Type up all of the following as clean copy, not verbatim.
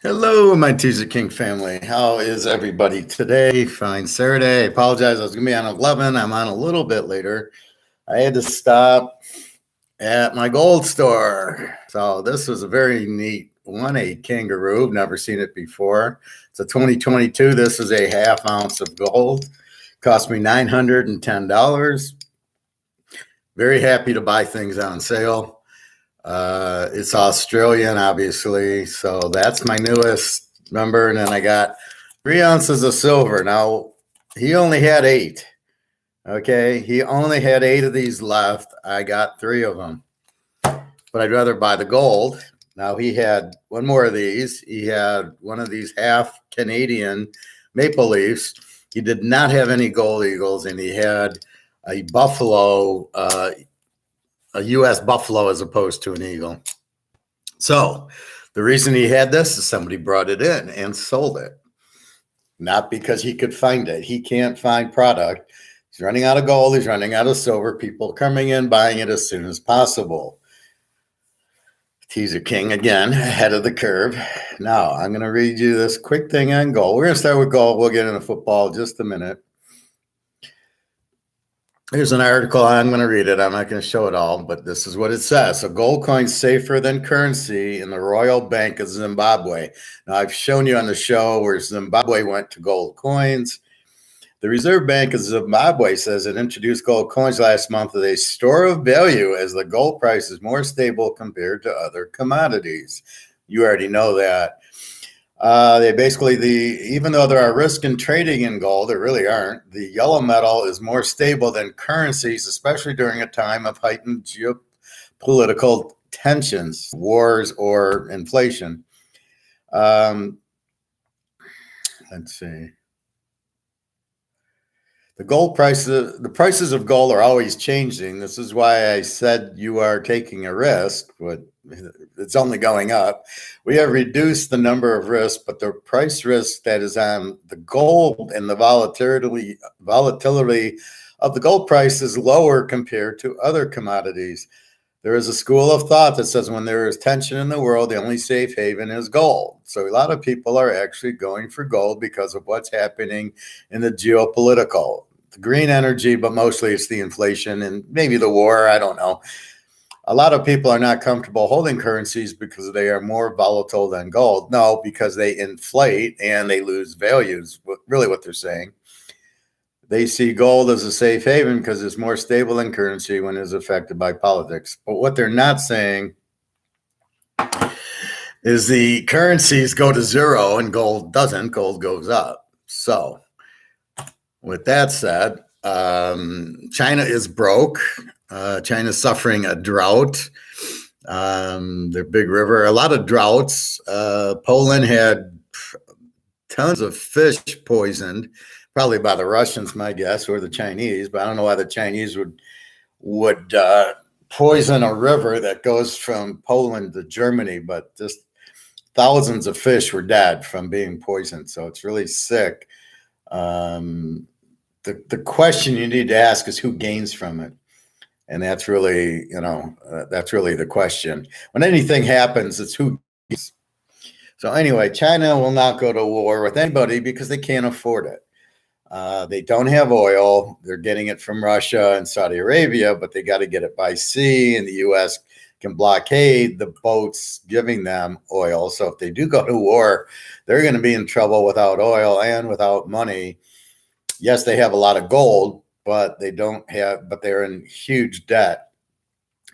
Hello, my Teaserking family. How is everybody today? Fine Saturday. I apologize. I was going to be on 11. I'm on a little bit later. I had to stop at my gold store. So this was a very neat one, a kangaroo. Never seen it before. It's a 2022. This is a half ounce of gold. Cost me $910. Very happy to buy things on sale. It's Australian, obviously. So that's my newest number. And then I got 3 ounces of silver. Now, he only had 8. Okay. He only had 8 of these left. I got 3 of them. But I'd rather buy the gold. Now, he had one more of these. He had one of these half Canadian maple leafs. He did not have any gold eagles, and he had a buffalo, a U.S. buffalo as opposed to an eagle. So the reason he had this is somebody brought it in and sold it. Not because he could find it. He can't find product. He's running out of gold. He's running out of silver. People coming in, buying it as soon as possible. Teaser King, again, ahead of the curve. Now, I'm going to read you this quick thing on gold. We're going to start with gold. We'll get into football in just a minute. Here's an article. I'm going to read it. I'm not going to show it all, but this is what it says. A gold coin safer than currency in the Royal Bank of Zimbabwe. Now, I've shown you on the show where Zimbabwe went to gold coins. The Reserve Bank of Zimbabwe says it introduced gold coins last month as a store of value as the gold price is more stable compared to other commodities. You already know that. They basically, even though there are risks in trading in gold, there really aren't. The yellow metal is more stable than currencies, especially during a time of heightened geopolitical tensions, wars, or inflation. Let's see. The prices of gold are always changing. This is why I said you are taking a risk, but it's only going up. We have reduced the number of risks, but the price risk that is on the gold and the volatility of the gold price is lower compared to other commodities. There is a school of thought that says when there is tension in the world, the only safe haven is gold. So a lot of people are actually going for gold because of what's happening in the geopolitical, the green energy, but mostly it's the inflation and maybe the war. I don't know. A lot of people are not comfortable holding currencies because they are more volatile than gold. No, because they inflate and they lose values. Really what they're saying. They see gold as a safe haven because it's more stable than currency when it's affected by politics. But what they're not saying is the currencies go to zero and gold doesn't. Gold goes up. So with that said, China is broke. China's suffering a drought. Their big river, a lot of droughts. Poland had tons of fish poisoned, probably by the Russians, my guess, or the Chinese. But I don't know why the Chinese would poison a river that goes from Poland to Germany. But just thousands of fish were dead from being poisoned. So it's really sick. The question you need to ask is who gains from it. And that's really, that's really the question. When anything happens, it's who gains. So anyway, China will not go to war with anybody because they can't afford it. They don't have oil. They're getting it from Russia and Saudi Arabia, but they got to get it by sea, and the U.S. can blockade the boats giving them oil. So if they do go to war, they're going to be in trouble without oil and without money. Yes, they have a lot of gold, but they're in huge debt.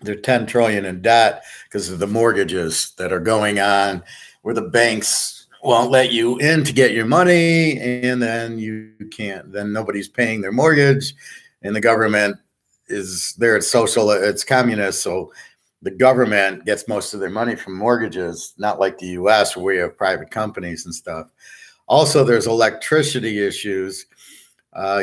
They're 10 trillion in debt because of the mortgages that are going on where the banks won't let you in to get your money, and then you can't. Then nobody's paying their mortgage, and the government is there. It's communist, so the government gets most of their money from mortgages, not like the U.S. where we have private companies and stuff. Also, there's electricity issues.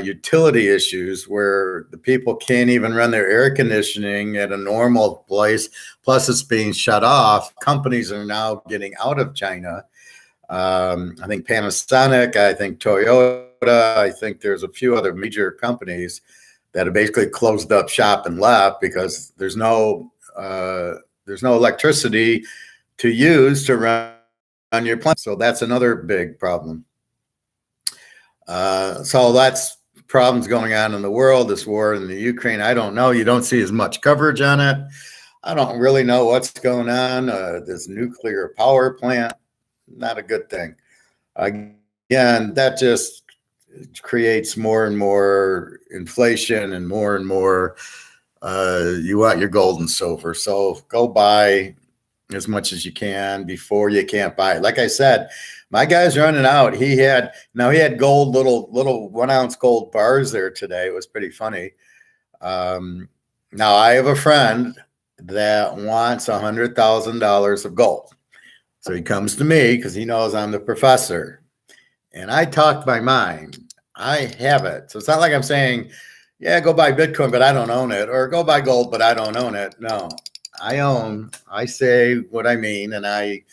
Utility issues where the people can't even run their air conditioning at a normal place. Plus, it's being shut off. Companies are now getting out of China. I think Panasonic, I think Toyota, I think there's a few other major companies that have basically closed up shop and left because there's no electricity to use to run on your planet. So that's another big problem. So that's problems going on in the world. This war in the Ukraine, I don't know. You don't see as much coverage on it. I don't really know what's going on. This nuclear power plant, not a good thing. Again, that just creates more and more inflation and more. You want your gold and silver, so go buy as much as you can before you can't buy it. Like I said, my guy's running out. He had gold, little 1 ounce gold bars there today. It was pretty funny. Now I have a friend that wants $100,000 of gold. So he comes to me because he knows I'm the professor. And I talk my mind. I have it. So it's not like I'm saying, yeah, go buy Bitcoin, but I don't own it, or go buy gold, but I don't own it. No, I say what I mean, and I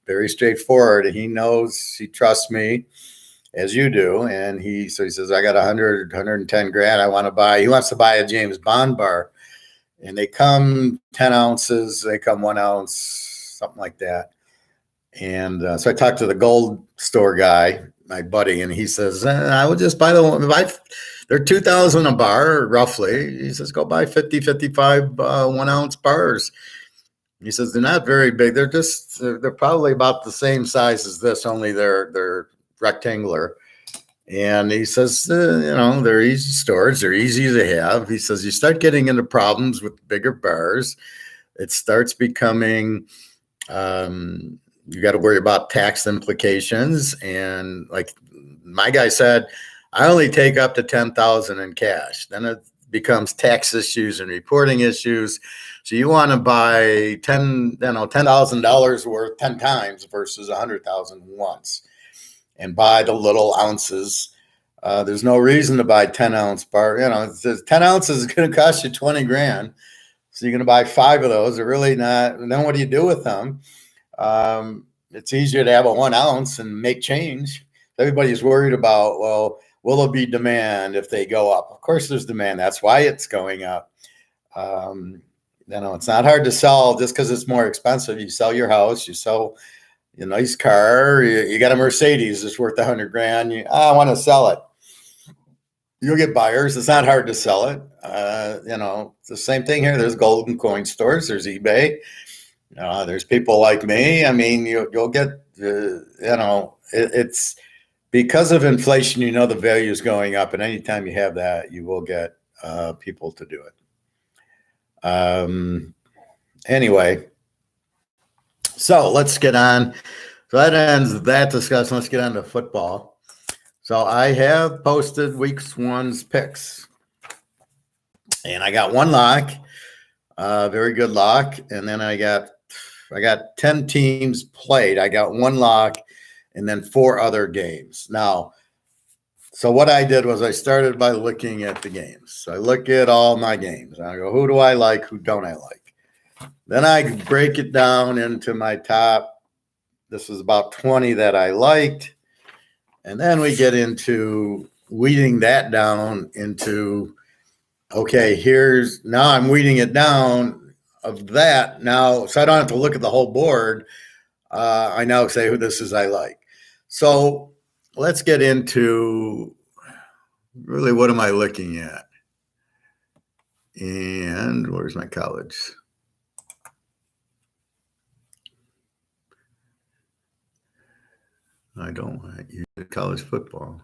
very straightforward. He knows, he trusts me as you do. And so he says, I got 110 grand. He wants to buy a James Bond bar. And they come 10 ounces, they come 1 ounce, something like that. And so I talked to the gold store guy, my buddy, and he says, I would just buy they're 2,000 a bar, roughly. He says, go buy 55 1 ounce bars. He says, they're not very big. They're probably about the same size as this, only they're rectangular. And he says, they're easy storage. They're easy to have. He says, you start getting into problems with bigger bars. It starts becoming, you got to worry about tax implications. And like my guy said, I only take up to 10,000 in cash. Then it becomes tax issues and reporting issues. So you want to buy $10,000 worth 10 times versus 100,000 once, and buy the little ounces. There's no reason to buy 10 ounce bar. 10 ounces is going to cost you 20 grand. So you're going to buy 5 of those. They're really not. And then what do you do with them? It's easier to have a 1 ounce and make change. Everybody's worried about, well, will there be demand if they go up? Of course there's demand. That's why it's going up. It's not hard to sell just because it's more expensive. You sell your house, you sell a nice car, you got a Mercedes that's worth 100 grand. I want to sell it. You'll get buyers. It's not hard to sell it. It's the same thing here. There's gold and coin stores. There's eBay. There's people like me. I mean, you'll get, it's because of inflation, the value is going up. And anytime you have that, you will get people to do it. Anyway, so let's get on. So that ends that discussion. Let's get on to football. So I have posted week 1's picks. And I got 1 lock, very good lock. And then I got 10 teams played. I got 1 lock and then 4 other games. Now, so what I did was I started by looking at the games. So I look at all my games. I go, who do I like? Who don't I like? Then I break it down into my top. This was about 20 that I liked. And then we get into weeding that down into, okay, now I'm weeding it down of that now. So I don't have to look at the whole board. I now say who this is I like. So let's get into really what am I looking at? And where's my college? I don't want you college football.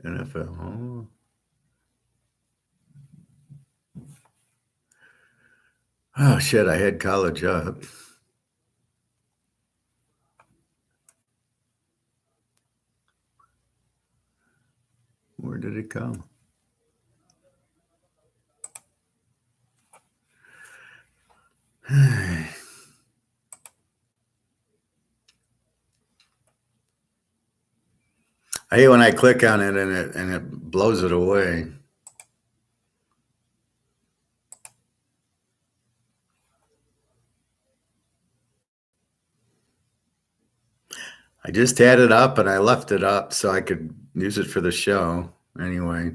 NFL. Oh, shit, I had college up. Where did it go? I hate when I click on it and it blows it away. I just had it up and I left it up so I could use it for the show. Anyway.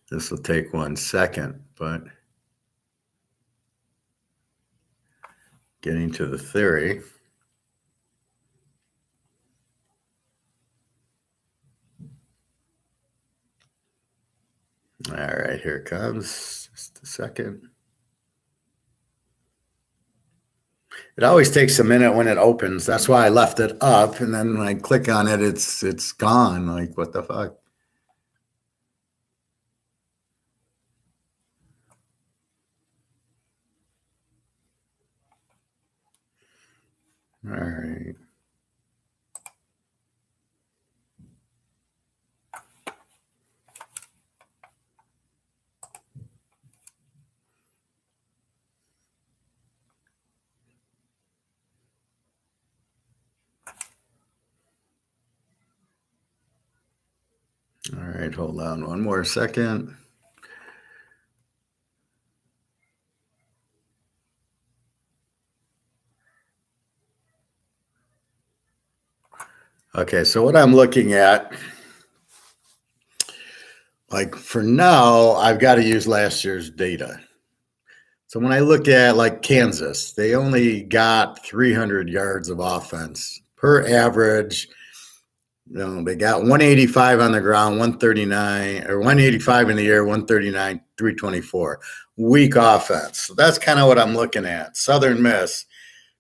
This will take 1 second, but getting to the theory. All right, here it comes. Just a second. It always takes a minute when it opens. That's why I left it up, and then when I click on it, it's gone. Like, what the fuck? All right. All right, hold on one more second. Okay, so what I'm looking at, like for now, I've got to use last year's data. So when I look at like Kansas, they only got 300 yards of offense per average. You know, they got 185 on the ground, 139 or 185 in the air, 139, 324. Weak offense. So that's kind of what I'm looking at. Southern Miss,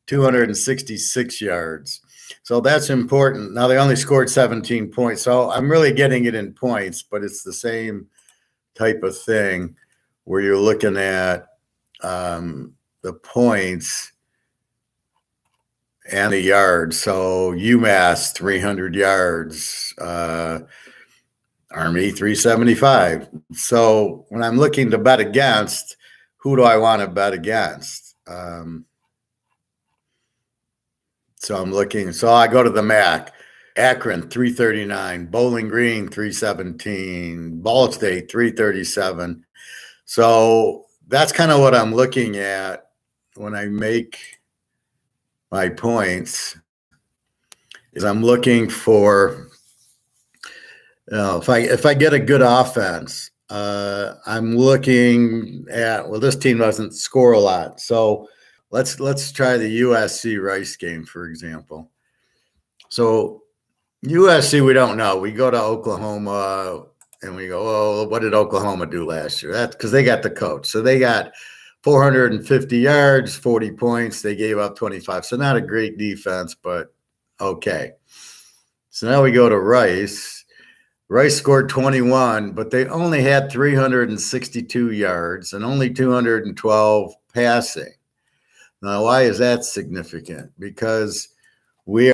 266 yards. So that's important. Now they only scored 17 points. So I'm really getting it in points, but it's the same type of thing where you're looking at the points and the yards. So UMass 300 yards, Army 375. So when I'm looking to bet against, who do I want to bet against? So I'm looking. So I go to the MAC. Akron 339, Bowling Green 317, Ball State 337. So that's kind of what I'm looking at when I make my points. Is I'm looking for, if I get a good offense, I'm looking at, well, this team doesn't score a lot, so let's try the USC Rice game, for example. So USC, we don't know. We go to Oklahoma and we go, oh, what did Oklahoma do last year? That's because they got the coach. So they got 450 yards, 40 points. They gave up 25. So not a great defense, but okay. So now we go to Rice. Rice scored 21, but they only had 362 yards and only 212 passing. Now, why is that significant? Because we